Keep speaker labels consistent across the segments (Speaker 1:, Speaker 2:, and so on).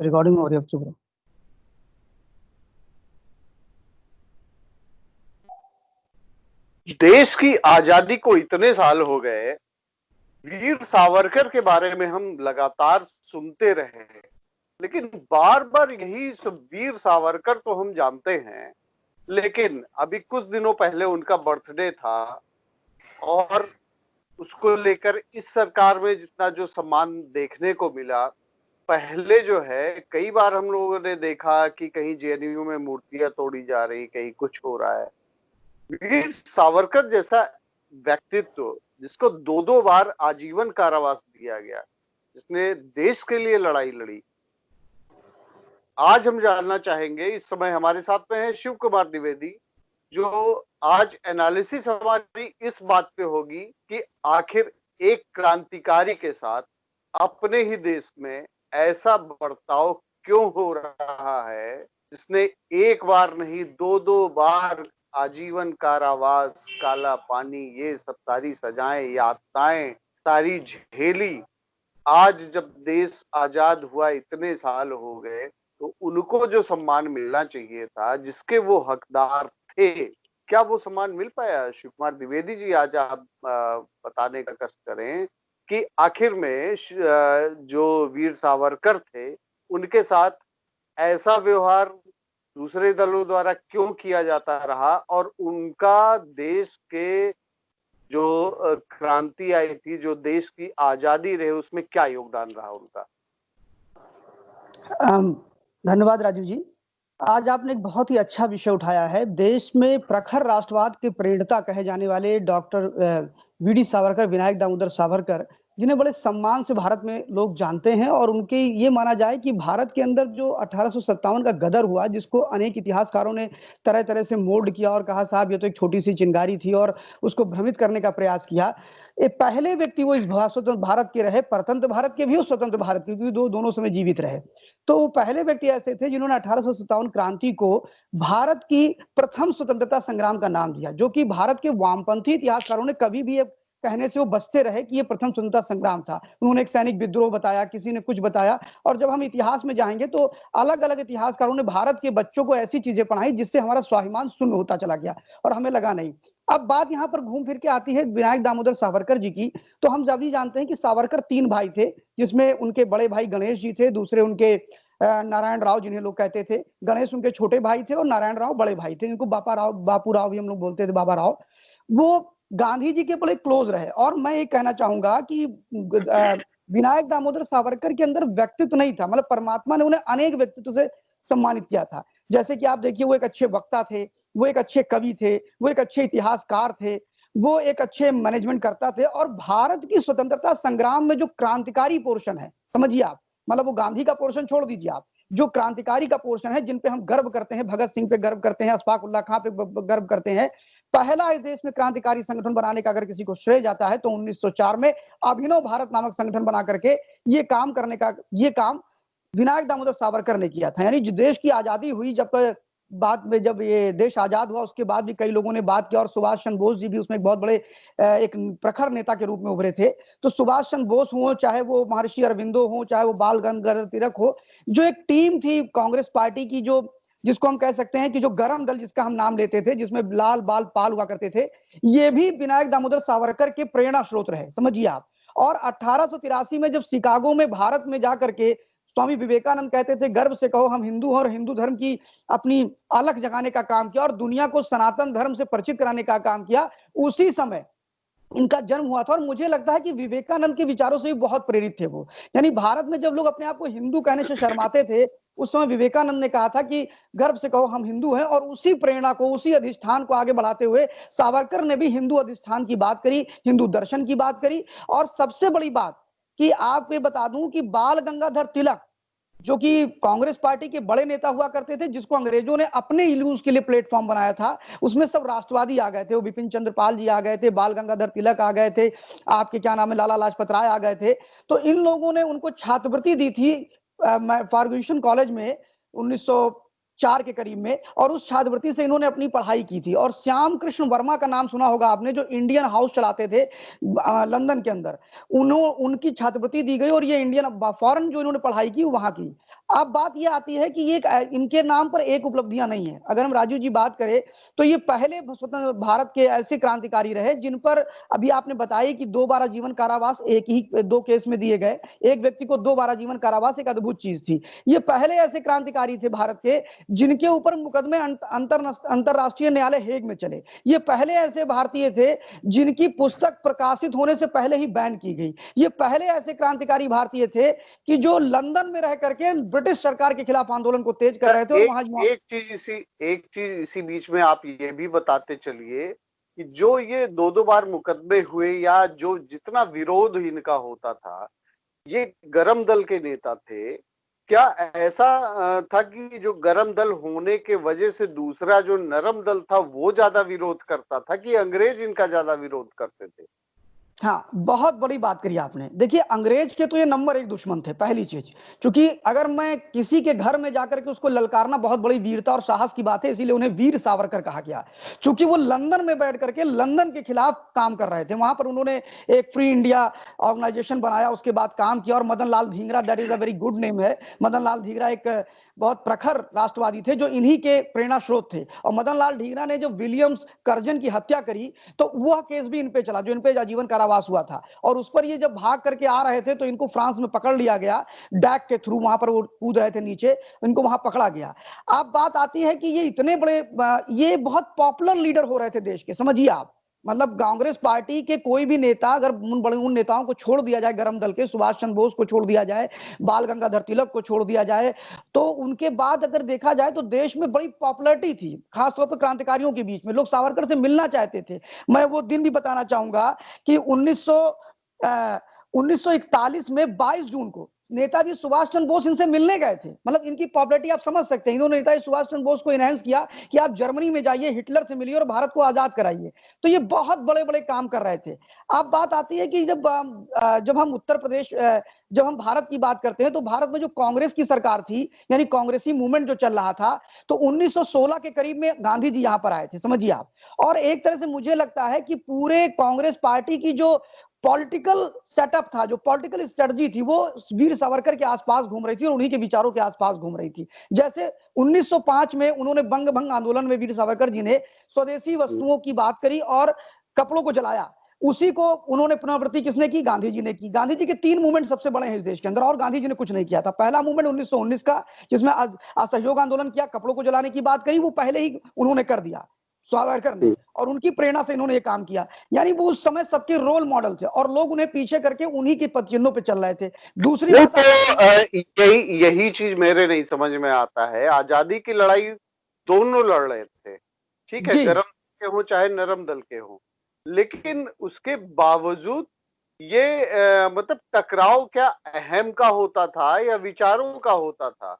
Speaker 1: Recording हो रही है, अब चुप रहो।
Speaker 2: देश की आजादी को इतने साल हो गए, वीर सावरकर के बारे में हम लगातार सुनते रहे हैं, लेकिन बार बार यही सब वीर सावरकर तो हम जानते हैं, लेकिन अभी कुछ दिनों पहले उनका बर्थडे था और उसको लेकर इस सरकार में जितना जो सम्मान देखने को मिला, पहले जो है कई बार हम लोगों ने देखा कि कहीं जेएनयू में मूर्तियां तोड़ी जा रही, कहीं कुछ हो रहा है। वीर सावरकर जैसा व्यक्तित्व, जिसको दो दो बार आजीवन कारावास दिया गया, जिसने देश के लिए लड़ाई लड़ी, आज हम जानना चाहेंगे। इस समय हमारे साथ में है शिव कुमार द्विवेदी, जो आज एनालिसिस हमारी इस बात पे होगी कि आखिर एक क्रांतिकारी के साथ अपने ही देश में ऐसा बर्ताव क्यों हो रहा है, जिसने एक बार नहीं दो दो बार आजीवन कारावास, काला पानी, ये सब सारी सजाएं, यातनाएं सारी झेली। आज जब देश आजाद हुआ, इतने साल हो गए, तो उनको जो सम्मान मिलना चाहिए था, जिसके वो हकदार थे, क्या वो सम्मान मिल पाया? शिव कुमार द्विवेदी जी, आज आप बताने का कष्ट करें कि आखिर में जो वीर सावरकर थे, उनके साथ ऐसा व्यवहार दूसरे दलों द्वारा क्यों किया जाता रहा, और उनका देश के जो क्रांति आई थी, जो देश की आजादी रहे, उसमें क्या योगदान रहा उनका?
Speaker 1: धन्यवाद राजीव जी। आज आपने एक बहुत ही अच्छा विषय उठाया है। देश में प्रखर राष्ट्रवाद के प्रणेता कहे जाने वाले डॉक्टर वीडी सावरकर, विनायक दामोदर सावरकर, जिन्हें बड़े सम्मान से भारत में लोग जानते हैं, और उनके ये माना जाए कि भारत के अंदर जो 1857 का गदर हुआ, जिसको अनेक इतिहासकारों ने तरह तरह से मोल्ड किया और कहा साहब ये तो एक छोटी सी चिंगारी थी, और उसको भ्रमित करने का प्रयास किया। ये पहले व्यक्ति वो इस स्वतंत्र भारत के रहे, परतंत्र भारत के भी और स्वतंत्र भारत के, क्योंकि दोनों समय जीवित रहे। तो वो पहले व्यक्ति ऐसे थे जिन्होंने 1857 क्रांति को भारत की प्रथम स्वतंत्रता संग्राम का नाम दिया, जो कि भारत के वामपंथी इतिहासकारों ने कभी भी कहने से वो बचते रहे कि ये प्रथम स्वतंत्रता संग्राम था। उन्होंने एक सैनिक विद्रोह बताया, किसी ने कुछ बताया, और जब हम इतिहास में जाएंगे तो अलग अलग इतिहासकारों ने भारत के बच्चों को ऐसी चीजें पढ़ाई जिससे हमारा स्वाभिमान शून्य होता चला गया और हमें लगा नहीं। अब बात यहाँ पर घूम फिर के आती है विनायक दामोदर सावरकर जी की। तो हम जब भी जानते हैं कि सावरकर 3 भाई थे, जिसमें उनके बड़े भाई गणेश जी थे, दूसरे उनके नारायण राव, जिन्हें लोग कहते थे। गणेश उनके छोटे भाई थे और नारायण राव बड़े भाई थे, जिनको बापू राव भी हम लोग बोलते थे, बाबा राव। वो गांधी जी के बड़े क्लोज रहे। और मैं ये कहना चाहूंगा कि विनायक दामोदर सावरकर के अंदर व्यक्तित्व नहीं था, मतलब परमात्मा ने उन्हें अनेक व्यक्तित्व से सम्मानित किया था। जैसे कि आप देखिए, वो एक अच्छे वक्ता थे, वो एक अच्छे कवि थे, वो एक अच्छे इतिहासकार थे, वो एक अच्छे मैनेजमेंट करता थे, और भारत की स्वतंत्रता संग्राम में जो क्रांतिकारी पोर्शन है, समझिए आप, मतलब वो गांधी का पोर्शन छोड़ दीजिए आप, जो क्रांतिकारी का पोर्शन है, जिन पे हम गर्व करते हैं, भगत सिंह पे गर्व करते हैं, अशफाक उल्लाह खां पे गर्व करते हैं। पहला इस देश में क्रांतिकारी संगठन बनाने का अगर किसी को श्रेय जाता है तो 1904 में अभिनव भारत नामक संगठन बना करके ये काम विनायक दामोदर सावरकर ने किया था। यानी जो देश की आजादी हुई, बाद में जब ये देश आजाद हुआ, उसके बाद भी कई लोगों ने बात की, और सुभाष चंद्र बोस जी भी उसमें एक बहुत बड़े एक प्रखर नेता के रूप में उभरे थे। तो सुभाष चंद्र बोस हो, चाहे वो महर्षि अरविंदो हो, चाहे वो बाल गंगाधर तिलक हो, जो एक टीम थी कांग्रेस पार्टी की, जो जिसको हम कह सकते हैं कि जो गरम दल जिसका हम नाम लेते थे, जिसमें लाल बाल पाल हुआ करते थे, ये भी विनायक दामोदर सावरकर के प्रेरणा स्रोत रहे, समझिए आप। और 1883 में जब शिकागो में भारत में जाकर के स्वामी विवेकानंद कहते थे गर्व से कहो हम हिंदू हैं, और हिंदू धर्म की अपनी अलख जगाने का काम किया और दुनिया को सनातन धर्म से परिचित कराने का काम किया, उसी समय इनका जन्म हुआ था। और मुझे लगता है कि विवेकानंद के विचारों से भी बहुत प्रेरित थे वो। यानी भारत में जब लोग अपने आप को हिंदू कहने से शर्माते थे, उस समय विवेकानंद ने कहा था कि गर्व से कहो हम हिंदू हैं, और उसी प्रेरणा को, उसी अधिष्ठान को आगे बढ़ाते हुए सावरकर ने भी हिंदू अधिष्ठान की बात करी, हिंदू दर्शन की बात करी। और सबसे बड़ी बात कि आपको बता दूं कि बाल गंगाधर तिलक, जो कि कांग्रेस पार्टी के बड़े नेता हुआ करते थे, जिसको अंग्रेजों ने अपने यूज के लिए प्लेटफॉर्म बनाया था, उसमें सब राष्ट्रवादी आ गए थे। वो बिपिन चंद्र पाल जी आ गए थे, बाल गंगाधर तिलक आ गए थे, आपके क्या नाम है, लाला लाजपत राय आ गए थे। तो इन लोगों ने उनको छात्रवृत्ति दी थी फर्ग्यूसन कॉलेज में 1904 के करीब में, और उस छात्रवृत्ति से इन्होंने अपनी पढ़ाई की थी। और श्याम कृष्ण वर्मा का नाम सुना होगा आपने, जो इंडियन हाउस चलाते थे लंदन के अंदर, उनकी छात्रवृत्ति दी गई, और ये इंडियन फॉरेन जो इन्होंने पढ़ाई की वहां की। अब बात ये आती है कि ये इनके नाम पर एक उपलब्धियां नहीं है। अगर हम राजू जी बात करें तो ये पहले स्वतंत्र भारत के ऐसे क्रांतिकारी रहे जिन पर अभी आपने बताया कि 2 बार आजीवन कारावास एक ही 2 केस में दिए गए। एक व्यक्ति को 2 बार आजीवन कारावास एक अद्भुत चीज थी। ये पहले ऐसे क्रांतिकारी थे भारत के जिनके ऊपर मुकदमे अंतरराष्ट्रीय न्यायालय हेग में चले। ये पहले ऐसे भारतीय थे जिनकी पुस्तक प्रकाशित होने से पहले ही बैन की गई। ये पहले ऐसे क्रांतिकारी भारतीय थे कि जो लंदन में रह करके ब्रिटिश सरकार के खिलाफ आंदोलन को तेज कर रहे थे और वहां
Speaker 2: एक चीज इसी बीच में आप ये भी बताते चलिए कि जो ये 2-2 बार मुकदमे हुए या जो जितना विरोध इनका होता था, ये गरम दल के नेता थे। क्या ऐसा था कि जो गरम दल होने के वजह से दूसरा जो नरम दल था वो ज्यादा विरोध करता था कि अंग्रेज इनका ज्यादा विरोध करते थे?
Speaker 1: हाँ, बहुत बड़ी बात करी आपने। देखिए, अंग्रेज के तो ये नंबर 1 दुश्मन थे, पहली चीज़। क्योंकि अगर मैं किसी के घर में जाकर के उसको ललकारना बहुत बड़ी वीरता और साहस की बात है, इसीलिए उन्हें वीर सावरकर कहा गया। चूँकि वो लंदन में बैठ कर के लंदन के खिलाफ काम कर रहे थे। वहाँ पर उन्होंने एक फ्री इंडिया ऑर्गनाइजेशन बनाया, उसके बाद काम किया और Madan Lal Dhingra, that is a very good name है। मदन लाल ढींगरा एक बहुत प्रखर राष्ट्रवादी थे जो इन्हीं के प्रेरणा स्रोत थे। और मदन लाल ढींगरा ने जो विलियम्स कर्जन की हत्या करी, तो वह केस भी इन पे चला, जो इन पे आजीवन कारावास हुआ था। और उस पर ये जब भाग करके आ रहे थे तो इनको फ्रांस में पकड़ लिया गया, डैक के थ्रू। वहां पर वो कूद रहे थे नीचे, इनको वहां पकड़ा गया। अब बात आती है कि ये इतने बड़े ये बहुत पॉपुलर लीडर हो रहे थे देश के, समझिए आप। मतलब कांग्रेस पार्टी के कोई भी नेता अगर उन नेताओं को छोड़ दिया जाए, गरम दल के सुभाष चंद्र बोस को छोड़ दिया जाए, बाल गंगाधर तिलक को छोड़ दिया जाए, तो उनके बाद अगर देखा जाए तो देश में बड़ी पॉपुलैरिटी थी, खासतौर पर क्रांतिकारियों के बीच में। लोग सावरकर से मिलना चाहते थे। मैं वो दिन भी बताना चाहूंगा कि 1941 में 22 जून को नेताजी सुभाष चंद्र बोस इनसे मिलने गए थे। मतलब इनकी पॉपुलैरिटी आप समझ सकते हैं। इन्होंने नेताजी सुभाष चंद्र बोस को इनहेंस किया कि आप जर्मनी में जाइए, हिटलर से मिलिए और भारत को आजाद कराइए। तो ये बहुत बड़े बड़े काम कर रहे थे। अब बात आती है कि जब हम उत्तर प्रदेश, जब हम भारत की बात करते हैं तो भारत में जो कांग्रेस की सरकार थी, यानी कांग्रेसी मूवमेंट जो चल रहा था, तो 1916 के करीब में गांधी जी यहां पर आए थे, समझिए आप। और एक तरह से मुझे लगता है कि पूरे कांग्रेस पार्टी की जो पॉलिटिकल सेटअप था, जो पॉलिटिकल स्ट्रेटजी थी, वो वीर सावरकर के आसपास घूम रही थी और उन्हीं के विचारों के आसपास घूम रही थी। जैसे 1905 में उन्होंने बंग भंग आंदोलन में वीर सावरकर जी ने स्वदेशी वस्तुओं की बात करी और कपड़ों को जलाया। उसी को उन्होंने पुनरावृत्ति किसने की? गांधी जी ने की। गांधी जी के 3 मूवमेंट सबसे बड़े हैं इस देश के अंदर, और गांधी जी ने कुछ नहीं किया था। पहला मूवमेंट 1919 का, जिसमें असहयोग आंदोलन किया, कपड़ों को जलाने की बात कही, वो पहले ही उन्होंने कर दिया सावरकर ने, और उनकी प्रेरणा से इन्होंने ये काम किया। यानी वो उस समय सबके रोल मॉडल थे और लोग उन्हें पीछे करके उन्हीं के पद चिन्हों पे चल रहे थे। दूसरी
Speaker 2: नहीं
Speaker 1: बात
Speaker 2: तो यही चीज मेरे नहीं समझ में आता है। आजादी की लड़ाई दोनों लड़ रहे थे, ठीक है,
Speaker 1: जी,
Speaker 2: गरम दल के हो चाहे नरम दल के हो, लेकिन उसके बावजूद ये मतलब टकराव क्या अहम का होता था या विचारों का होता था?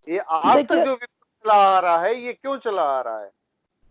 Speaker 2: ये आज तक
Speaker 1: देखिए
Speaker 2: जो विरोध चला आ रहा है, ये क्यों चला आ रहा है?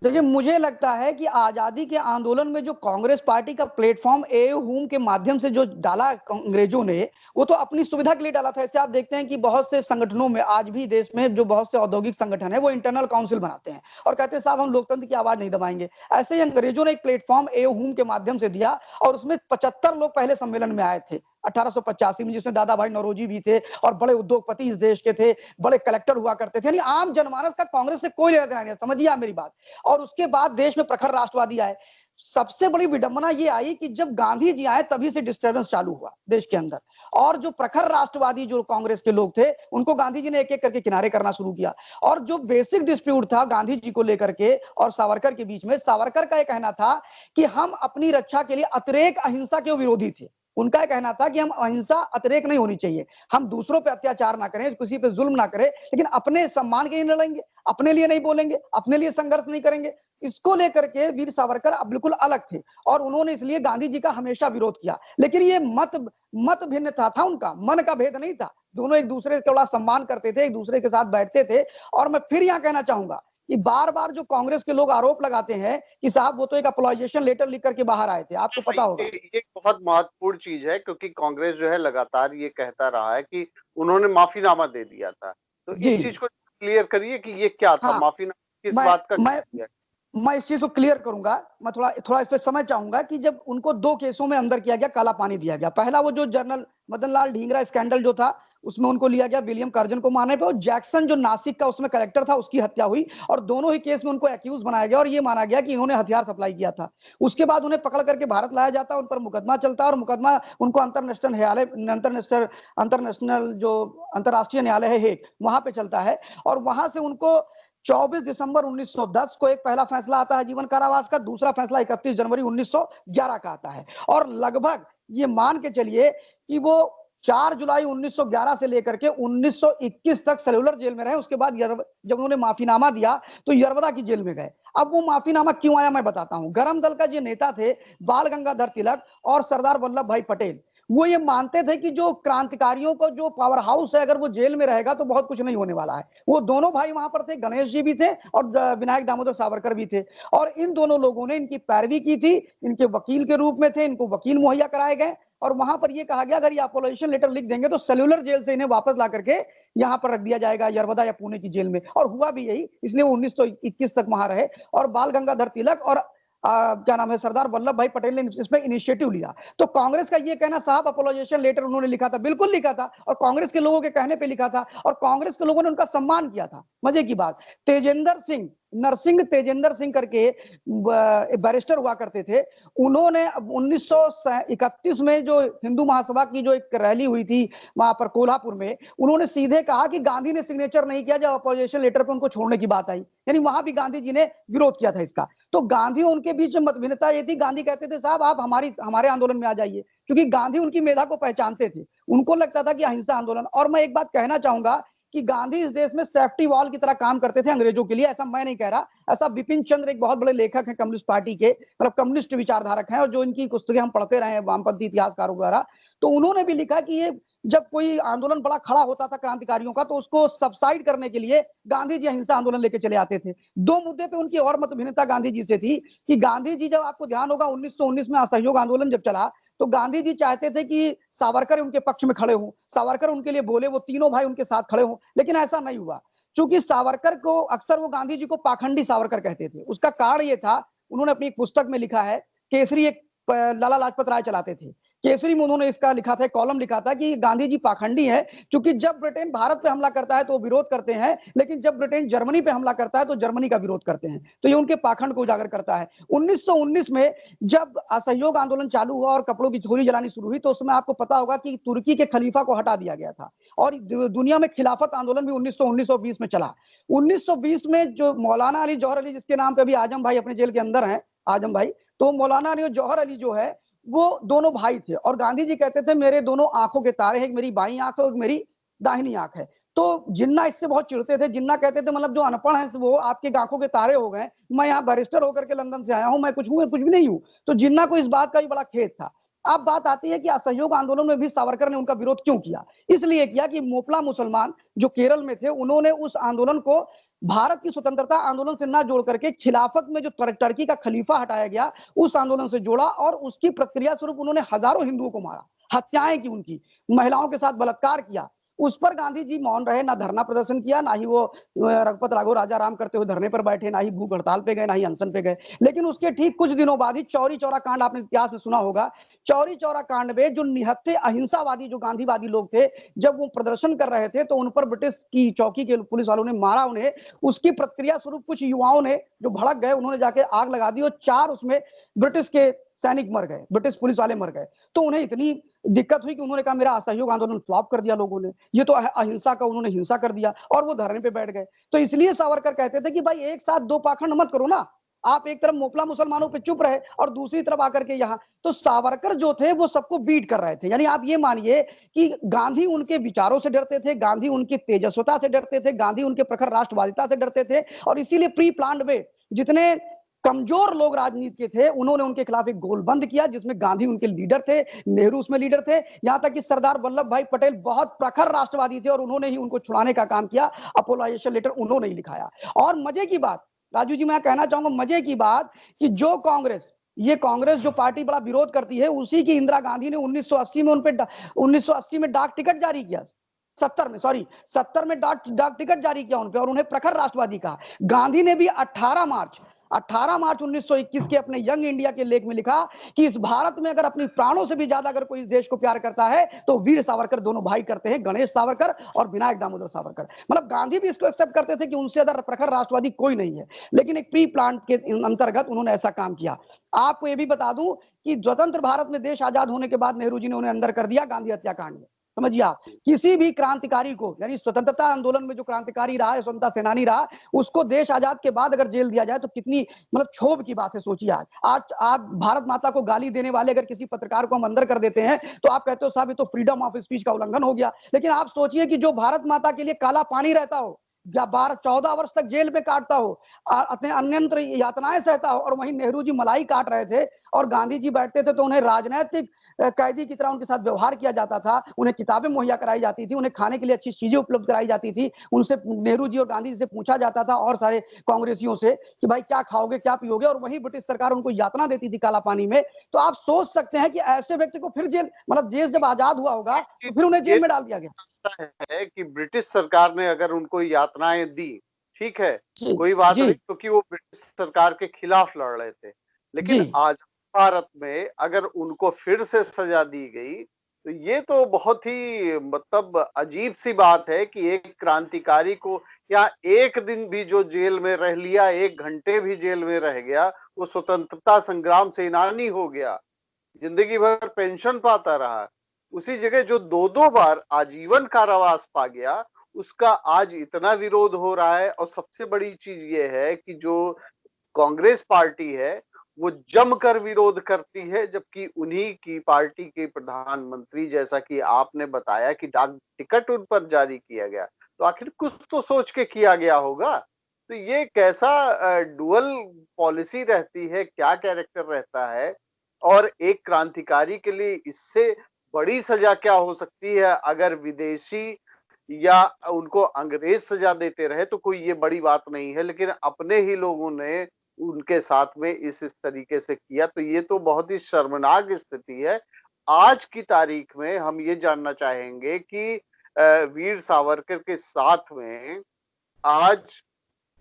Speaker 1: देखिए, मुझे लगता है कि आजादी के आंदोलन में जो कांग्रेस पार्टी का प्लेटफॉर्म ए हुम के माध्यम से जो डाला अंग्रेजों ने, वो तो अपनी सुविधा के लिए डाला था। ऐसे आप देखते हैं कि बहुत से संगठनों में आज भी देश में जो बहुत से औद्योगिक संगठन है, वो इंटरनल काउंसिल बनाते हैं और कहते हैं साहब हम लोकतंत्र की आवाज नहीं दबाएंगे। ऐसे ही अंग्रेजों ने एक प्लेटफॉर्म ए हुम के माध्यम से दिया और उसमें 75 लोग पहले सम्मेलन में आए थे 1885 में, जिसमें दादा भाई नौरोजी भी थे और बड़े उद्योगपति इस देश के थे, बड़े कलेक्टर हुआ करते थे। यानी आम जनमानस का कांग्रेस से कोई लेना देना नहीं, समझिए आप मेरी बात। और उसके बाद देश में प्रखर राष्ट्रवादी आए। सबसे बड़ी विडंबना ये आई कि जब गांधी जी आए तभी से डिस्टर्बेंस चालू हुआ देश के अंदर, और जो प्रखर राष्ट्रवादी जो कांग्रेस के लोग थे, उनको गांधी जी ने एक एक करके किनारे करना शुरू किया। और जो बेसिक डिस्प्यूट था गांधी जी को लेकर के और सावरकर के बीच में, सावरकर का यह कहना था कि हम अपनी रक्षा के लिए अतिरेक अहिंसा के विरोधी थे। उनका कहना था कि हम अहिंसा अतिरेक नहीं होनी चाहिए, हम दूसरों पे अत्याचार ना करें, किसी पे जुल्म ना करें, लेकिन अपने सम्मान के लिए लड़ेंगे, अपने लिए नहीं बोलेंगे, अपने लिए संघर्ष नहीं करेंगे। इसको लेकर के वीर सावरकर अब बिल्कुल अलग थे और उन्होंने इसलिए गांधी जी का हमेशा विरोध किया। लेकिन ये मत भिन्नता था, उनका मन का भेद नहीं था। दोनों एक दूसरे का बड़ा सम्मान करते थे, एक दूसरे के साथ बैठते थे। और मैं फिर यहां कहना चाहूंगा कि बार बार जो कांग्रेस के लोग आरोप लगाते हैं कि साहब वो तो एक अपोलाइजेशन लेटर लिख करके बाहर आए थे, आपको पता होगा।
Speaker 2: ये बहुत महत्वपूर्ण चीज है, क्योंकि कांग्रेस जो है लगातार ये कहता रहा है कि उन्होंने माफीनामा दे दिया था। तो
Speaker 1: जी,
Speaker 2: इस चीज को क्लियर करिए कि ये क्या था,
Speaker 1: हाँ,
Speaker 2: माफीनामा किस
Speaker 1: मैं
Speaker 2: बात का
Speaker 1: मैं
Speaker 2: किया?
Speaker 1: मैं इस चीज को क्लियर करूंगा। मैं थोड़ा थोड़ा इस पे समय चाहूंगा कि जब उनको 2 केसों में अंदर किया गया, काला पानी दिया गया। पहला वो जो जनरल मदन लाल ढींगरा स्कैंडल जो था, उसमें उनको लिया गया विलियम कर्जन को मारने पे, और जैक्सन जो नासिक का उसमें कलेक्टर था उसकी हत्या हुई, और दोनों ही केस में उनको एक्यूज बनाया गया और ये माना गया कि इन्होंने हथियार सप्लाई किया था। उसके बाद उन्हें पकड़ करके भारत लाया जाता है, उन पर मुकदमा चलता है, और मुकदमा उनको अंतरनेशनल जो अंतरराष्ट्रीय न्यायालय है हेग, वहां पे चलता है, और वहां से उनको 24 दिसंबर 1910 को एक पहला फैसला आता है जीवन कारावास का, दूसरा फैसला 31 जनवरी 1911 का आता है, और लगभग ये मान के चलिए कि वो 4 जुलाई 1911 से लेकर के 1921 तक सेलुलर जेल में रहे। उसके बाद जब उन्होंने माफीनामा दिया तो यरवदा की जेल में गए। अब वो माफीनामा क्यों आया मैं बताता हूं। गरम दल का जो नेता थे बाल गंगाधर तिलक और सरदार वल्लभ भाई पटेल, वो ये मानते थे कि जो क्रांतिकारियों को जो पावर हाउस है, अगर वो जेल में रहेगा तो बहुत कुछ नहीं होने वाला है। वो दोनों भाई वहां पर थे, गणेश जी भी थे और विनायक दामोदर सावरकर भी थे, और इन दोनों लोगों ने इनकी पैरवी की थी, इनके वकील के रूप में थे, इनको वकील मुहैया कराए गए, और वहां पर यह कहा गया अगर ये अपोजिशन लेटर लिख देंगे तो सेलुलर जेल से इन्हें वापस ला करके यहां पर रख दिया जाएगा यरवदा या पुणे की जेल में, और हुआ भी यही। इसलिए वो 1921 तक वहां रहे, और बाल गंगाधर तिलक और क्या नाम है सरदार वल्लभ भाई पटेल ने इसमें इनिशिएटिव लिया। तो कांग्रेस का ये कहना साहब अपोलोजेशन लेटर उन्होंने लिखा था, बिल्कुल लिखा था, और कांग्रेस के लोगों के कहने पे लिखा था, और कांग्रेस के लोगों ने उनका सम्मान किया था। मजे की बात, तेजेंद्र सिंह, नरसिंह तेजेंद्र सिंह करके बैरिस्टर हुआ करते थे, उन्होंने 1931 में जो हिंदू महासभा की जो एक रैली हुई थी वहां पर कोल्हापुर में, उन्होंने सीधे कहा कि गांधी ने सिग्नेचर नहीं किया जब अपोजिशन लेटर पे उनको छोड़ने की बात आई, यानी वहां भी गांधी जी ने विरोध किया था इसका। तो गांधी उनके बीच मतभिन्नता ये थी, गांधी कहते थे साहब आप हमारे आंदोलन में आ जाइए, क्योंकि गांधी उनकी मेधा को पहचानते थे, उनको लगता था कि अहिंसा आंदोलन। और मैं एक बात कहना चाहूंगा कि गांधी इस देश में सेफ्टी वॉल की तरह काम करते थे अंग्रेजों के लिए, ऐसा मैं नहीं कह रहा, ऐसा बिपिन चंद्र एक बहुत बड़े लेखक हैं कम्युनिस्ट पार्टी के, मतलब कम्युनिस्ट विचारधारक हैं, और जो इनकी पुस्तकें हम पढ़ते रहे हैं वामपंथी इतिहासकारों द्वारा, तो उन्होंने भी लिखा कि ये जब कोई आंदोलन बड़ा खड़ा होता था क्रांतिकारियों का, तो उसको सबसाइड करने के लिए गांधी जी अहिंसा आंदोलन लेके चले आते थे। दो मुद्दे पे उनकी और मतभिन्नता गांधी जी से थी कि गांधी जी, जब आपको ध्यान होगा 1919 में असहयोग आंदोलन जब चला, तो गांधी जी चाहते थे कि सावरकर उनके पक्ष में खड़े हों, सावरकर उनके लिए बोले, वो तीनों भाई उनके साथ खड़े हों, लेकिन ऐसा नहीं हुआ। चूंकि सावरकर को अक्सर वो गांधी जी को पाखंडी सावरकर कहते थे। उसका कारण ये था, उन्होंने अपनी एक पुस्तक में लिखा है, केसरी एक लाला लाजपत राय चलाते थे, केसरी में उन्होंने इसका लिखा था, कॉलम लिखा था कि गांधी जी पाखंडी है, क्योंकि जब ब्रिटेन भारत पे हमला करता है तो वो विरोध करते हैं, लेकिन जब ब्रिटेन जर्मनी पे हमला करता है तो जर्मनी का विरोध करते हैं। तो ये उनके पाखंड को उजागर करता है। 1919 में जब असहयोग आंदोलन चालू हुआ और कपड़ों की झोली जलानी शुरू हुई, तो उसमें आपको पता होगा कि तुर्की के खलीफा को हटा दिया गया था, और दुनिया में खिलाफत आंदोलन भी 1919 और 20 में चला। 1920 में जो मौलाना अली जौहर अली, जिसके नाम पे अभी आजम भाई अपने जेल के अंदर हैं, आजम भाई, तो मौलाना अली जौहर अली जो है वो दोनों भाई थे, और गांधी जी कहते थे मेरे दोनों आंखों के तारे हैं, एक मेरी बाईं आंख है और मेरी दाहिनी आंख है। तो जिन्ना इससे बहुत चिढ़ते थे, जिन्ना कहते थे मतलब जो अनपढ़ हैं वो आपके आंखों के तारे हो गए, मैं यहाँ बैरिस्टर होकर के लंदन से आया हूं, मैं कुछ हूं कुछ भी नहीं हूं। तो जिन्ना को इस बात का भी बड़ा खेद था। अब बात आती है कि असहयोग आंदोलन में भी सावरकर ने उनका विरोध क्यों किया। इसलिए किया कि मोपला मुसलमान जो केरल में थे, उन्होंने उस आंदोलन को भारत की स्वतंत्रता आंदोलन से ना जोड़ करके खिलाफत में जो टर्की का खलीफा हटाया गया उस आंदोलन से जोड़ा, और उसकी प्रक्रिया स्वरूप उन्होंने हजारों हिंदुओं को मारा, हत्याएं की उनकी, महिलाओं के साथ बलात्कार किया। उस पर गांधी जी मौन रहे, ना धरना प्रदर्शन किया, ना ही वो रघुपत राघव राजा राम करते हुए धरने पर बैठे, ना ही भूख हड़ताल पे गए, ना ही अनशन पे गए। लेकिन उसके ठीक कुछ दिनों बाद ही चौरी चौरा कांड, आपने इतिहास में सुना होगा, चौरी चौरा कांड में जो निहत्थे अहिंसावादी जो गांधीवादी लोग थे, जब वो प्रदर्शन कर रहे थे तो उन पर ब्रिटिश की चौकी के पुलिस वालों ने मारा उन्हें। उसकी प्रतिक्रिया स्वरूप कुछ युवाओं ने जो भड़क गए, उन्होंने जाके आग लगा दी, और 4 उसमें ब्रिटिश के सैनिक मर गए, ब्रिटिश पुलिस वाले मर गए। तो उन्हें इतनी दिक्कत हुई कि उन्होंने कहा मेरा असहयोग आंदोलन फ्लॉप कर दिया लोगों ने, ये तो अहिंसा का उन्होंने हिंसा कर दिया, और वो धरने पे बैठ गए। तो इसलिए सावरकर कहते थे कि भाई एक साथ दो पाखंड मत करो ना, आप एक तरफ मोपला मुसलमानों पे चुप रहे और दूसरी तरफ आकर के यहाँ। तो सावरकर जो थे वो सबको बीट कर रहे थे, यानी आप ये मानिए कि गांधी उनके विचारों से डरते थे, गांधी उनकी तेजस्विता से डरते थे, गांधी उनके प्रखर राष्ट्रवादिता से डरते थे, और इसीलिए प्री प्लान्ड में जितने कमजोर लोग राजनीति के थे उन्होंने उनके खिलाफ एक गोलबंद किया, जिसमें गांधी उनके लीडर थे, नेहरू उसमें लीडर थे, यहां तक कि सरदार वल्लभ भाई पटेल बहुत प्रखर राष्ट्रवादी थे और उन्होंने ही उनको छुड़ाने का काम किया, अपोलाइजेशन लेटर उन्होंने ही लिखाया। और मजे की बात राजू जी, मैं कहना चाहूंगा मजे की बात कि जो कांग्रेस, ये कांग्रेस जो पार्टी बड़ा विरोध करती है, उसी की इंदिरा गांधी ने 1980 में 1980 में डाक टिकट जारी किया, 70 में डाक टिकट जारी किया उन पे, और उन्हें प्रखर राष्ट्रवादी कहा। गांधी ने भी 18 मार्च 18 मार्च 1921 के अपने यंग इंडिया के लेख में लिखा कि इस भारत में अगर अपनी प्राणों से भी ज्यादा अगर कोई इस देश को प्यार करता है तो वीर सावरकर दोनों भाई करते हैं, गणेश सावरकर और विनायक दामोदर सावरकर। मतलब गांधी भी इसको एक्सेप्ट करते थे कि उनसे ज्यादा प्रखर राष्ट्रवादी कोई नहीं है, लेकिन एक प्री प्लान के अंतर्गत उन्होंने ऐसा काम किया। आपको ये भी बता दूं कि स्वतंत्र भारत में देश आजाद होने के बाद नेहरू जी ने उन्हें अंदर कर दिया गांधी हत्याकांड में। समझिए आप, किसी भी क्रांतिकारी को, यानी स्वतंत्रता आंदोलन में जो क्रांतिकारी रहा, स्वतंत्रता सेनानी रहा, उसको देश आजाद के बाद अगर जेल दिया जाए तो कितनी मतलब क्षोभ की बात है। सोचिए आज आज आप भारत माता को गाली देने वाले अगर किसी पत्रकार को हम अंदर कर देते हैं तो आप कहते हो साहब ये तो फ्रीडम ऑफ स्पीच का उल्लंघन हो गया। लेकिन आप सोचिए कि जो भारत माता के लिए काला पानी रहता हो या 12-14 वर्ष तक जेल में काटता हो, अपने अन्यंत्र यातनाएं सहता हो, और वहीं नेहरू जी मलाई काट रहे थे और गांधी जी बैठते थे तो उन्हें राजनीतिक कैदी की तरह उनके साथ व्यवहार किया जाता था, उन्हें किताबें मुहैया कराई जाती थी, उन्हें खाने के लिए अच्छी चीजें उपलब्ध कराई जाती थी, उनसे नेहरू जी और गांधी जी से पूछा जाता था और सारे कांग्रेसियों से कि भाई क्या खाओगे क्या पियोगे, और वही ब्रिटिश सरकार उनको यातना देती थी काला पानी में। तो आप सोच सकते हैं कि ऐसे व्यक्ति को फिर जेल, मतलब देश जब आजाद हुआ होगा तो फिर उन्हें जेल में डाल दिया गया
Speaker 2: है कि ब्रिटिश सरकार ने अगर उनको यातनाएं दी, ठीक है,
Speaker 1: जी
Speaker 2: कोई बात
Speaker 1: जी
Speaker 2: नहीं, क्योंकि वो ब्रिटिश सरकार के खिलाफ लड़ रहे थे।
Speaker 1: जी
Speaker 2: लेकिन आज भारत में अगर उनको फिर से सजा दी गई तो ये तो बहुत ही मतलब अजीब सी बात है कि एक क्रांतिकारी को या एक दिन भी जो जेल में रह लिया, 1 घंटे भी जेल में रह गया, वो स्वतंत्रता संग्राम सेनानी हो गया, जिंदगी भर पेंशन पाता रहा। उसी जगह जो 2-2 बार आजीवन कारावास पा गया, उसका आज इतना विरोध हो रहा है। और सबसे बड़ी चीज ये है कि जो कांग्रेस पार्टी है वो जमकर विरोध करती है, जबकि उन्हीं की पार्टी के प्रधानमंत्री, जैसा कि आपने बताया कि डाक टिकट उन पर जारी किया गया, तो आखिर कुछ तो सोच के किया गया होगा। तो ये कैसा डुअल पॉलिसी रहती है, क्या कैरेक्टर रहता है। और एक क्रांतिकारी के लिए इससे बड़ी सजा क्या हो सकती है। अगर विदेशी या उनको अंग्रेज सजा देते रहे तो कोई ये बड़ी बात नहीं है, लेकिन अपने ही लोगों ने उनके साथ में इस तरीके से किया, तो ये तो बहुत ही शर्मनाक स्थिति है। आज की तारीख में हम ये जानना चाहेंगे कि वीर सावरकर के साथ में आज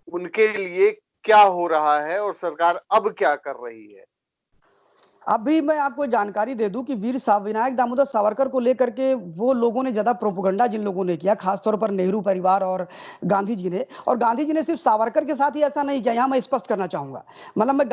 Speaker 2: उनके लिए क्या हो रहा है और सरकार अब क्या कर रही है।
Speaker 1: अभी मैं आपको जानकारी दे दूं कि विनायक दामोदर सावरकर को लेकर के वो लोगों ने ज्यादा प्रोपोगंडा जिन लोगों ने किया, खासतौर पर नेहरू परिवार और गांधी जी ने, और गांधी जी ने सिर्फ सावरकर के साथ ही ऐसा नहीं किया, यहां मैं स्पष्ट करना चाहूंगा। मतलब मैं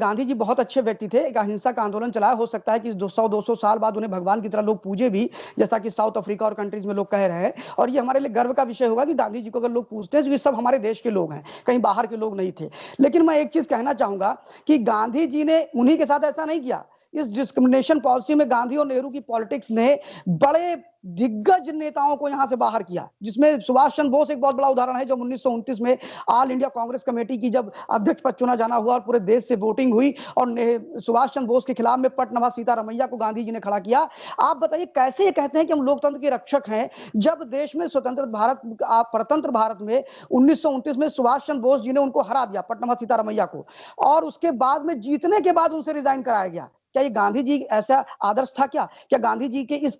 Speaker 1: गांधी जी बहुत अच्छे व्यक्ति थे, एक अहिंसा का आंदोलन चलाया, हो सकता है कि 200-200 साल बाद उन्हें भगवान की तरह लोग पूजे भी, जैसा कि साउथ अफ्रीका और कंट्रीज में लोग कह रहे हैं। और ये हमारे लिए गर्व का विषय होगा कि गांधी जी को अगर लोग पूछते हैं तो ये सब हमारे देश के लोग हैं, कहीं बाहर के लोग नहीं थे। लेकिन मैं एक चीज कहना चाहूंगा कि गांधी जी ने उन्हीं के साथ ऐसा नहीं किया। इस डिस्क्रिमिनेशन पॉलिसी में गांधी और नेहरू की पॉलिटिक्स ने बड़े दिग्गज नेताओं को यहां से बाहर किया, जिसमें सुभाष चंद्र बोस एक बहुत बड़ा उदाहरण है। जब 1929 में ऑल इंडिया कांग्रेस कमेटी की जब अध्यक्ष पद चुना जाना हुआ और पूरे देश से वोटिंग हुई और सुभाष चंद्र बोस के खिलाफ में पटनवा सीतारमैया को गांधी जी ने खड़ा किया। आप बताइए कैसे ये कहते हैं कि हम लोकतंत्र के रक्षक हैं, जब देश में स्वतंत्र भारत, परतंत्र भारत में 1929 में सुभाष चंद्र बोस जी ने उनको हरा दिया, पटनवा सीतारमैया को, और उसके बाद में जीतने के बाद उनसे रिजाइन कराया गया। क्या ये गांधी जी ऐसा आदर्श था? क्या गांधी जी के इस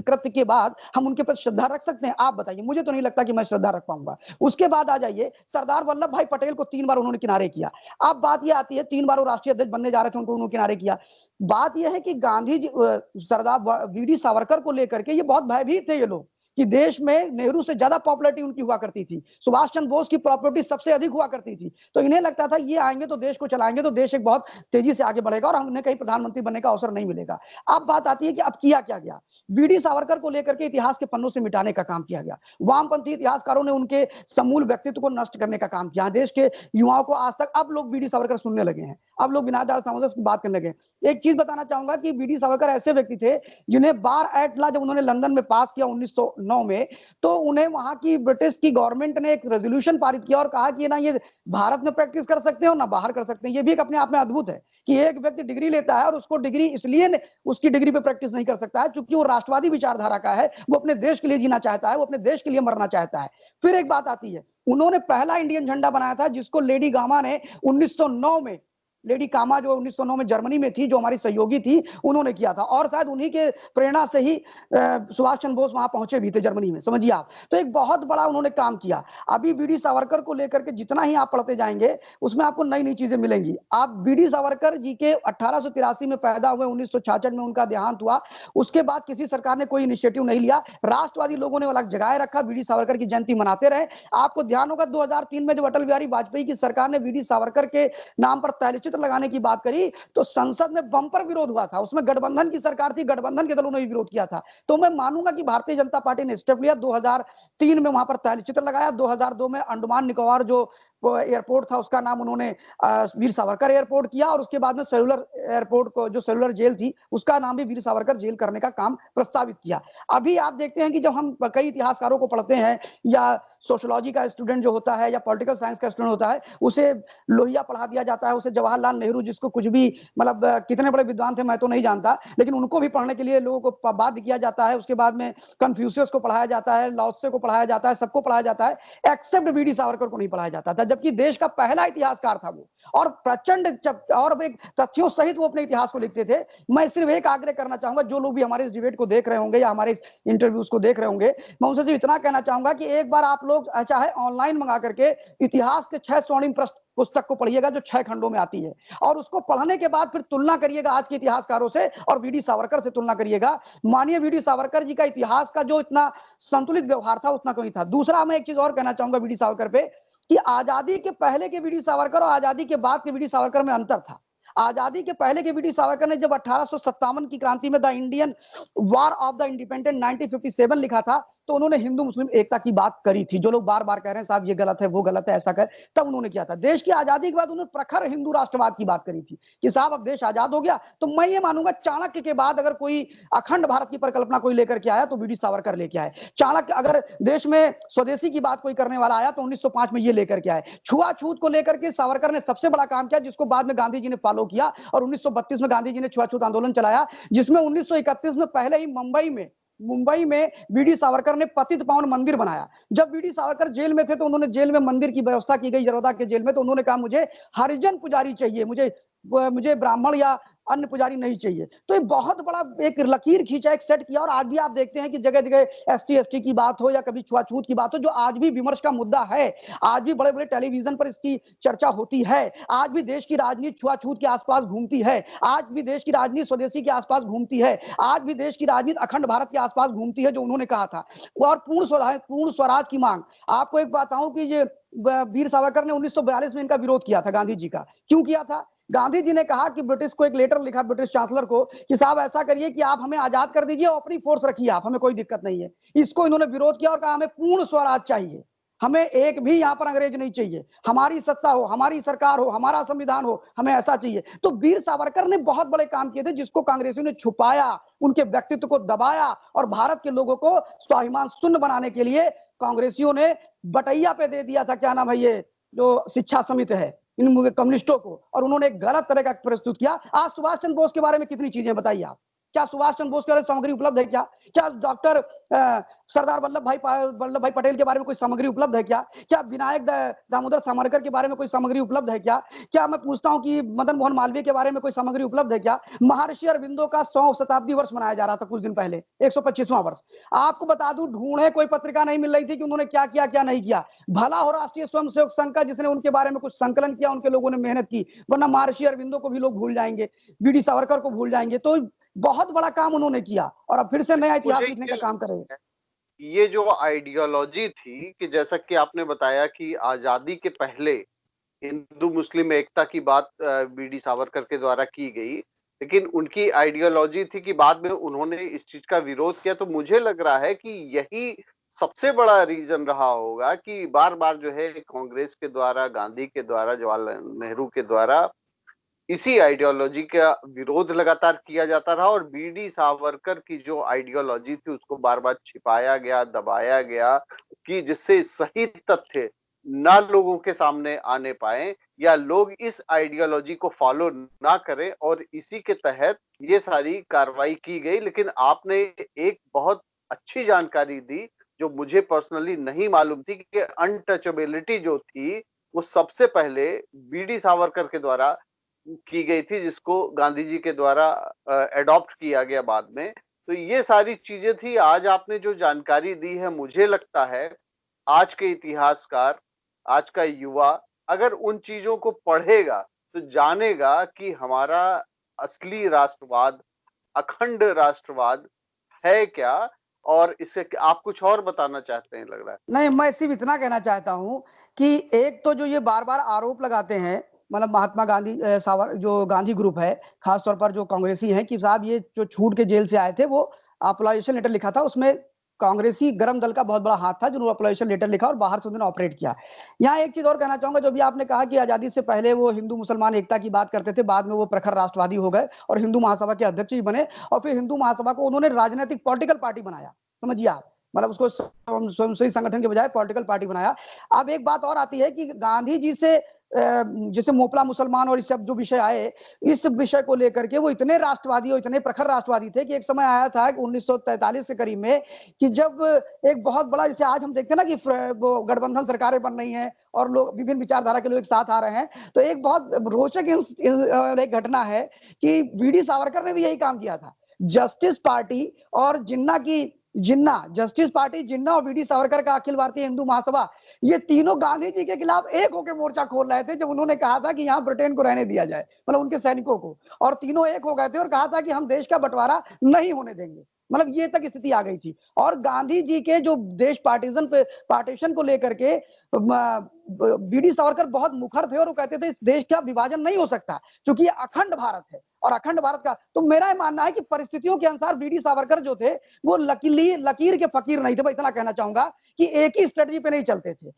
Speaker 1: कृत्य के बाद हम उनके प्रति श्रद्धा रख सकते हैं? आप बताइए, मुझे तो नहीं लगता कि मैं श्रद्धा रख पाऊंगा। उसके बाद आ जाइए, सरदार वल्लभ भाई पटेल को 3 बार उन्होंने किनारे किया। अब बात यह आती है, 3 बार वो राष्ट्रीय अध्यक्ष बनने जा रहे थे, उनको उन्होंने किनारे किया। बात यह है कि गांधी जी, सरदार वीडी सावरकर को लेकर के ये बहुत भयभीत थे ये लोग कि देश में नेहरू से ज्यादा पॉपुलैरिटी उनकी हुआ करती थी, सुभाष चंद्र बोस की प्रॉपर्टी सबसे अधिक हुआ करती थी। तो इन्हें लगता था ये आएंगे तो देश को चलाएंगे तो देश एक बहुत तेजी से आगे बढ़ेगा और उन्हें कहीं प्रधानमंत्री बनने का अवसर नहीं मिलेगा। अब बात आती है कि अब किया क्या गया। वीडी सावरकर को लेकर के इतिहास के पन्नों से मिटाने का काम किया गया। वामपंथी इतिहासकारों ने उनके समूल व्यक्तित्व को नष्ट करने का काम किया। देश के युवाओं को आज तक अब लोग वीडी सावरकर सुनने लगे हैं, अब लोग विनायक दामोदर सावरकर की बात करने लगे। एक चीज बताना चाहूंगा कि वीडी सावरकर ऐसे व्यक्ति थे जिन्हें बार एक्ट ला जब उन्होंने लंदन में पास किया 1909 में, तो उन्हें वहां की ब्रिटिश की गवर्नमेंट ने एक रेजोल्यूशन पारित किया और कहा कि ना ये भारत में प्रैक्टिस कर सकते हैं और ना बाहर कर सकते हैं। ये भी एक अपने आप में अद्भुत है कि एक व्यक्ति डिग्री लेता है और उसको डिग्री इसलिए उसकी डिग्री पे प्रैक्टिस नहीं कर सकता है क्योंकि वो राष्ट्रवादी विचारधारा का है, वो अपने देश के लिए जीना चाहता है, वो अपने देश के लिए मरना चाहता है। फिर एक बात आती है, उन्होंने पहला इंडियन झंडा बनाया था जिसको लेडी गामा ने 1909 में लेडी कामा जो 1909 में जर्मनी में थी, जो हमारी सहयोगी थी, उन्होंने किया था। और शायद उन्हीं के प्रेरणा से ही सुभाष चंद्र बोस वहां पहुंचे भी थे जर्मनी में, समझिए आप। तो एक बहुत बड़ा उन्होंने काम किया। अभी बीडी सावरकर को लेकर के जितना ही आप पढ़ते जाएंगे, उसमें आपको नई नई चीजें मिलेंगी। आप बीडी सावरकर जी के 1883 में पैदा हुए, 1966 में उनका देहांत हुआ। उसके बाद किसी सरकार ने कोई इनिशिएटिव नहीं लिया, राष्ट्रवादी लोगों ने अलग जगाए रखा, बीडी सावरकर की जयंती मनाते रहे। आपको ध्यान होगा 2003 में जब अटल बिहारी वाजपेयी की सरकार ने बीडी सावरकर के नाम पर तैलचित्र लगाने की बात करी, तो संसद में बंपर विरोध हुआ था। उसमें गठबंधन की सरकार थी, गठबंधन के दलों ने विरोध किया था। तो मैं मानूंगा कि भारतीय जनता पार्टी ने स्टेप लिया, 2003 में वहां पर तैलचित्र लगाया, 2002 में अंडमान निकोबार जो एयरपोर्ट था उसका नाम उन्होंने वीर सावरकर एयरपोर्ट किया, और उसके बाद में सेलुलर एयरपोर्ट को, जो सेलुलर जेल थी, उसका नाम भी वीर सावरकर जेल करने का काम प्रस्तावित किया। अभी आप देखते हैं कि जब हम कई इतिहासकारों को पढ़ते हैं, या सोशियोलॉजी का स्टूडेंट जो होता है, या पॉलिटिकल साइंस का स्टूडेंट होता है, उसे लोहिया पढ़ा दिया जाता है, उसे जवाहरलाल नेहरू, जिसको कुछ भी मतलब कितने बड़े विद्वान थे मैं तो नहीं जानता, लेकिन उनको भी पढ़ने के लिए लोगों को बाध्य किया जाता है। उसके बाद में कन्फ्यूशियस को पढ़ाया जाता है, लाओ त्से को पढ़ाया जाता है, सबको पढ़ाया जाता है, एक्सेप्ट बीडी सावरकर को नहीं पढ़ाया जाता था, जबकि देश का पहला इतिहासकार था वो, और प्रचंड और एक तथ्यों सहित वो अपने इतिहास को लिखते थे। मैं सिर्फ एक आग्रह करना चाहूंगा, जो लोग भी हमारे इस डिबेट को देख रहे होंगे या हमारे इस इंटरव्यूज को देख रहे होंगे, मैं उनसे सिर्फ इतना कहना चाहूंगा कि एक बार आप लोग चाहे ऑनलाइन मंगा करके इतिहास के 6 स्वर्णिम पुस्तक को पढ़िएगा, जो 6 खंडों में आती है, और उसको पढ़ने के बाद फिर तुलना करिएगा आज के इतिहासकारों से, और वीडी सावरकर से तुलना करिएगा। माननीय वीडी सावरकर जी का इतिहास का जो इतना संतुलित व्यवहार था, उतना कोई था। दूसरा, मैं एक चीज और कहना चाहूंगा वीडी सावरकर पे, कि आजादी के पहले के वीडी सावरकर और आजादी के बाद के वीडी सावरकर में अंतर था। आजादी के पहले के वीडी सावरकर ने जब 1857 की क्रांति में the Indian war of the independent 1957 लिखा था, तो उन्होंने हिंदू मुस्लिम एकता की बात करी थी। जो लोग बार बार कह रहे हैं साहब ये गलत है, वो गलत है, ऐसा कर, तब उन्होंने किया था। देश की आजादी के बाद उन्होंने प्रखर हिंदू राष्ट्रवाद की बात करी थी कि साहब अब देश आजाद हो गया। तो मैं ये मानूंगा चाणक्य के बाद अगर कोई अखंड भारत की परिकल्पना कोई लेकर के आया, तो वीडी सावरकर लेके आए। चाणक्य अगर देश में स्वदेशी की बात कोई करने वाला आया, तो 1905 में ये लेकर के आए। छुआछूत को लेकर के सावरकर ने सबसे बड़ा काम किया, जिसको बाद में गांधी जी ने फॉलो किया, और 1932 में गांधी जी ने छुआछूत आंदोलन चलाया, जिसमें 1931 में पहले ही मुंबई में बीडी सावरकर ने पतित पावन मंदिर बनाया। जब बीडी सावरकर जेल में थे, तो उन्होंने जेल में मंदिर की व्यवस्था की गई, जरोदा के जेल में, तो उन्होंने कहा मुझे हरिजन पुजारी चाहिए, मुझे ब्राह्मण या अन्य पुजारी नहीं चाहिए। तो ये बहुत बड़ा एक लकीर खींचा, एक सेट किया। और आज भी आप देखते हैं कि जगह जगह एसटी एसटी की बात हो या कभी छुआछूत की बात हो, जो आज भी विमर्श का मुद्दा है, आज भी बड़े बड़े टेलीविजन पर इसकी चर्चा होती है। आज भी देश की राजनीति छुआछूत के आसपास घूमती है, आज भी देश की राजनीति स्वदेशी के आसपास घूमती है, आज भी देश की राजनीति अखंड भारत के आसपास घूमती है, जो उन्होंने कहा था। और पूर्ण स्वराज की मांग, आपको एक बताऊं कि ये वीर सावरकर ने 1942 में इनका विरोध किया था, गांधी जी का। क्यों किया था? गांधी जी ने कहा कि ब्रिटिश को एक लेटर लिखा, ब्रिटिश चांसलर को, कि साहब ऐसा करिए कि आप हमें आजाद कर दीजिए और अपनी फोर्स रखिए, आप, हमें कोई दिक्कत नहीं है। इसको इन्होंने विरोध किया और कहा हमें पूर्ण स्वराज चाहिए, हमें एक भी यहाँ पर अंग्रेज नहीं चाहिए, हमारी सत्ता हो, हमारी सरकार हो, हमारा संविधान हो, हमें ऐसा चाहिए। तो वीर सावरकर ने बहुत बड़े काम किए थे, जिसको कांग्रेसियों ने छुपाया, उनके व्यक्तित्व को दबाया, और भारत के लोगों को स्वाभिमान शून्य बनाने के लिए कांग्रेसियों ने बटैया पे दे दिया था, क्या नाम है ये जो शिक्षा समिति है, इन कम्युनिस्टों को, और उन्होंने एक गलत तरह का प्रस्तुत किया। आज सुभाष चंद्र बोस के बारे में कितनी चीजें बताइए आप, क्या सुभाष चंद्र बोस के बारे में सामग्री उपलब्ध है? क्या डॉक्टर सरदार वल्लभ भाई पटेल के बारे में कोई सामग्री उपलब्ध है? क्या विनायक दामोदर सावरकर के बारे में कोई सामग्री उपलब्ध है? क्या मैं पूछता हूं कि मदन मोहन मालवीय के बारे में कोई सामग्री उपलब्ध है? क्या महर्षि अरविंदो का 100 शताब्दी वर्ष मनाया जा रहा था कुछ दिन पहले, 125वां वर्ष। आपको बता दूं, ढूंढे कोई पत्रिका नहीं मिल रही थी कि उन्होंने क्या किया क्या नहीं किया। भला हो राष्ट्रीय स्वयंसेवक संघ का, जिसने उनके बारे में कुछ संकलन किया, उनके लोगों ने मेहनत की, वरना महर्षि अरविंदो को भी लोग भूल जाएंगे, बीडी सावरकर को भूल जाएंगे। तो बहुत बड़ा काम उन्होंने किया, और अब फिर से नया इतिहास लिखने का काम करेंगे।
Speaker 2: ये जो आइडियोलॉजी थी, कि जैसा कि आपने बताया कि आजादी के पहले हिंदू मुस्लिम एकता की बात बीडी सावरकर के द्वारा की गई, लेकिन उनकी आइडियोलॉजी थी कि बाद में उन्होंने इस चीज का विरोध किया। तो मुझे लग रहा है कि यही सबसे बड़ा रीजन रहा होगा कि बार बार जो है कांग्रेस के द्वारा, गांधी के द्वारा, जवाहरलाल नेहरू के द्वारा इसी आइडियोलॉजी का विरोध लगातार किया जाता रहा, और बीडी सावरकर की जो आइडियोलॉजी थी उसको बार बार छिपाया गया, दबाया गया, कि जिससे सही तथ्य ना लोगों के सामने आने पाए, या लोग इस आइडियोलॉजी को फॉलो ना करें, और इसी के तहत ये सारी कार्रवाई की गई। लेकिन आपने एक बहुत अच्छी जानकारी दी, जो मुझे पर्सनली नहीं मालूम थी, कि अनटचेबिलिटी जो थी वो सबसे पहले बीडी सावरकर के द्वारा की गई थी, जिसको गांधी जी के द्वारा एडॉप्ट किया गया बाद में। तो ये सारी चीजें थी। आज आपने जो जानकारी दी है, मुझे लगता है आज के इतिहासकार, आज का युवा अगर उन चीजों को पढ़ेगा तो जानेगा कि हमारा असली राष्ट्रवाद, अखंड राष्ट्रवाद है क्या। और इसे आप कुछ और बताना चाहते हैं, लग रहा है।
Speaker 1: नहीं, मैं सिर्फ इतना कहना चाहता हूं कि एक तो जो ये बार-बार आरोप लगाते हैं, मतलब महात्मा गांधी जो गांधी ग्रुप है, खास तौर पर जो कांग्रेसी हैं कि साहब ये जो छूट के जेल से आए थे, वो अपोलाइजेशन लेटर लिखा था, उसमें कांग्रेसी गरम दल का बहुत बड़ा हाथ था, जिन्होंने अपोलाइजेशन लेटर लिखा और बाहर से उन्होंने ऑपरेट किया। यहाँ एक चीज और कहना चाहूंगा, जो भी आपने कहा कि आजादी से पहले वो हिंदू मुसलमान एकता की बात करते थे, बाद में वो प्रखर राष्ट्रवादी हो गए और हिंदू महासभा के अध्यक्ष भी बने, और फिर हिंदू महासभा को उन्होंने राजनीतिक पॉलिटिकल पार्टी बनाया, समझिए आप, मतलब उसको स्वयंसेवी संगठन के बजाय पॉलिटिकल पार्टी बनाया। अब एक बात और आती है कि गांधी जी से जैसे मोपला मुसलमान और इस सब जो विषय आए, इस विषय को लेकर के वो इतने राष्ट्रवादी और इतने प्रखर राष्ट्रवादी थे कि एक समय आया था कि 1943 के करीब में, कि जब एक बहुत बड़ा, जैसे आज हम देखते हैं ना कि वो गठबंधन सरकारें बन रही हैं और लोग विभिन्न विचारधारा के लोग एक साथ आ रहे हैं, तो एक बहुत रोचक एक घटना है कि वीडी सावरकर ने भी यही काम किया था। जस्टिस पार्टी और जस्टिस पार्टी, जिन्ना और वीडी सावरकर का अखिल भारतीय हिंदू महासभा, ये तीनों गांधी जी के खिलाफ एक होकर मोर्चा खोल रहे थे जब उन्होंने कहा था कि यहाँ ब्रिटेन को रहने दिया जाए, मतलब उनके सैनिकों को, और तीनों एक हो गए थे और कहा था कि हम देश का बंटवारा नहीं होने देंगे। मतलब ये तक स्थिति आ गई थी। और गांधी जी के जो देश पार्टीशन को लेकर के वीडी सावरकर बहुत मुखर थे और वो कहते थे इस देश का विभाजन नहीं हो सकता, क्योंकि ये अखंड भारत है और अखंड भारत का। तो मेरा मानना है कि परिस्थितियों के अनुसार वीडी सावरकर जो थे वो लकीर के फकीर नहीं थे, मैं इतना कहना चाहूंगा कि एक ही स्ट्रेटजी पे नहीं चलते थे।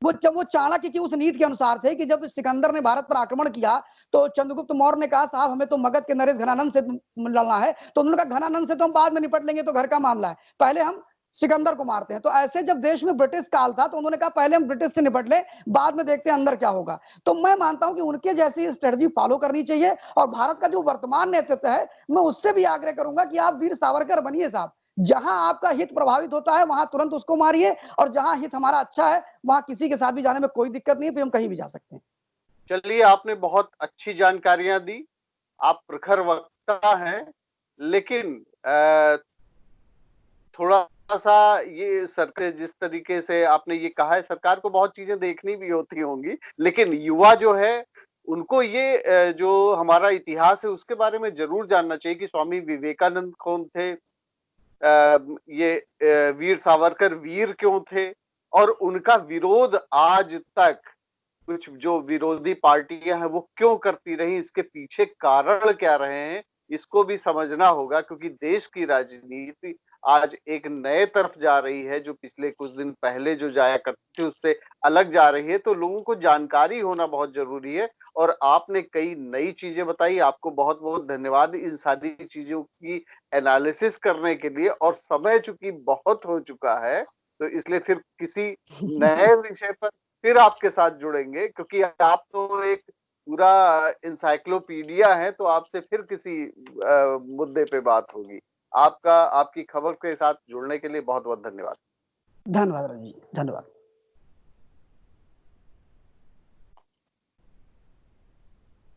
Speaker 1: वो चाणक्य की उस नीति के अनुसार थे कि जब सिकंदर ने भारत पर आक्रमण किया तो चंद्रगुप्त मौर्य ने कहा साहब हमें तो मगध के नरेश घनानंद से लड़ना है, तो उन्होंने कहा घनानंद से तो हम बाद में निपट लेंगे, तो घर का मामला है, पहले हम सिकंदर को मारते हैं। तो ऐसे जब देश में ब्रिटिश काल था तो उन्होंने कहा पहले हम ब्रिटिश से निपट ले, बाद में देखते हैं अंदर क्या होगा। तो मैं मानता हूं कि उनके जैसी स्ट्रेटजी फॉलो करनी चाहिए। और भारत का जो वर्तमान नेतृत्व है, मैं उससे भी आग्रह करूंगा कि आप वीर सावरकर बनिए साहब। जहां आपका हित प्रभावित होता है वहां तुरंत उसको मारिए, और जहां हित हमारा अच्छा है वहां किसी के साथ भी जाने में कोई दिक्कत नहीं है, हम कहीं भी जा सकते हैं।
Speaker 2: चलिए, आपने बहुत अच्छी जानकारियां दी। आप प्रखर वक्ता हैं, लेकिन थोड़ा सा ये सरकार, जिस तरीके से आपने ये कहा है, सरकार को बहुत चीजें देखनी भी होती होंगी, लेकिन युवा जो है उनको ये जो हमारा इतिहास है उसके बारे में जरूर जानना चाहिए कि स्वामी विवेकानंद कौन थे, ये वीर सावरकर वीर क्यों थे, और उनका विरोध आज तक कुछ जो विरोधी पार्टियां हैं वो क्यों करती रही, इसके पीछे कारण क्या रहे हैं, इसको भी समझना होगा। क्योंकि देश की राजनीति आज एक नए तरफ जा रही है, जो पिछले कुछ दिन पहले जो जाया करती थी उससे अलग जा रही है। तो लोगों को जानकारी होना बहुत जरूरी है, और आपने कई नई चीजें बताई। आपको बहुत बहुत धन्यवाद इन सारी चीजों की एनालिसिस करने के लिए। और समय चूंकि बहुत हो चुका है, तो इसलिए फिर किसी नए विषय पर फिर आपके साथ जुड़ेंगे, क्योंकि आप तो एक पूरा इंसाइक्लोपीडिया है। तो आपसे फिर किसी मुद्दे पे बात होगी। आपकी खबर के साथ जुड़ने के लिए बहुत बहुत धन्यवाद।
Speaker 1: धन्यवाद रवि जी, धन्यवाद।